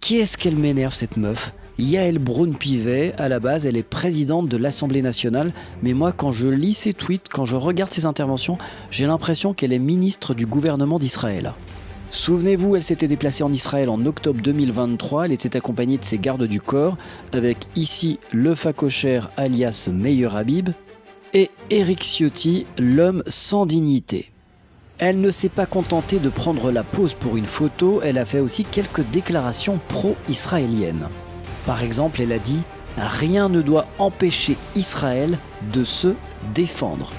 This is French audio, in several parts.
Qu'est-ce qu'elle m'énerve cette meuf? Yael Braun-Pivet, à la base, elle est présidente de l'Assemblée nationale, mais moi, quand je lis ses tweets, quand je regarde ses interventions, j'ai l'impression qu'elle est ministre du gouvernement d'Israël. Souvenez-vous, elle s'était déplacée en Israël en octobre 2023, elle était accompagnée de ses gardes du corps, avec ici le facochère alias Meir Habib, et Éric Ciotti, l'homme sans dignité. Elle ne s'est pas contentée de prendre la pose pour une photo, elle a fait aussi quelques déclarations pro-israéliennes. Par exemple, elle a dit « Rien ne doit empêcher Israël de se défendre ».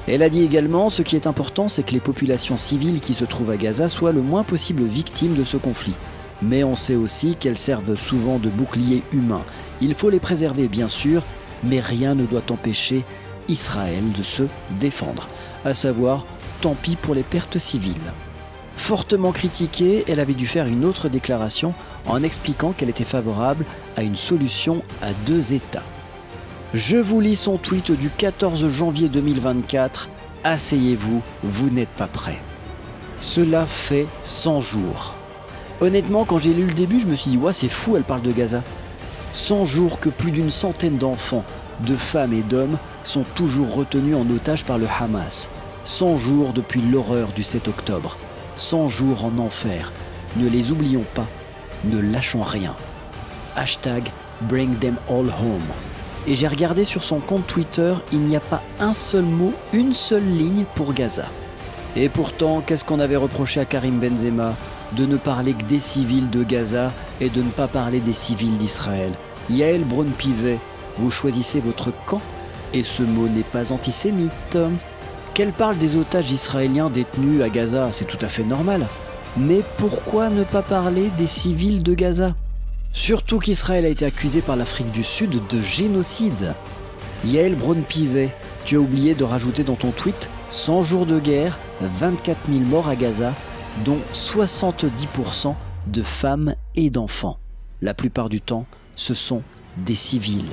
Elle a dit également « Ce qui est important, c'est que les populations civiles qui se trouvent à Gaza soient le moins possible victimes de ce conflit. Mais on sait aussi qu'elles servent souvent de boucliers humains. Il faut les préserver, bien sûr, mais rien ne doit empêcher Israël de se défendre. » À savoir, tant pis pour les pertes civiles. Fortement critiquée, elle avait dû faire une autre déclaration en expliquant qu'elle était favorable à une solution à 2 États. Je vous lis son tweet du 14 janvier 2024. Asseyez-vous, vous n'êtes pas prêts. Cela fait 100 jours. Honnêtement, quand j'ai lu le début, je me suis dit « Ouais, c'est fou, elle parle de Gaza ». 100 jours que plus d'une centaine d'enfants, de femmes et d'hommes sont toujours retenus en otage par le Hamas. 100 jours depuis l'horreur du 7 octobre. 100 jours en enfer. Ne les oublions pas. Ne lâchons rien. Hashtag Bring them all home. Et j'ai regardé sur son compte Twitter, il n'y a pas un seul mot, une seule ligne pour Gaza. Et pourtant, qu'est-ce qu'on avait reproché à Karim Benzema? De ne parler que des civils de Gaza et de ne pas parler des civils d'Israël. Yael Braun-Pivet, vous choisissez votre camp et ce mot n'est pas antisémite. Qu'elle parle des otages israéliens détenus à Gaza, c'est tout à fait normal. Mais pourquoi ne pas parler des civils de Gaza? Surtout qu'Israël a été accusé par l'Afrique du Sud de génocide. Yael Braun-Pivet, tu as oublié de rajouter dans ton tweet 100 jours de guerre, 24 000 morts à Gaza, dont 70% de femmes et d'enfants. La plupart du temps, ce sont des civils.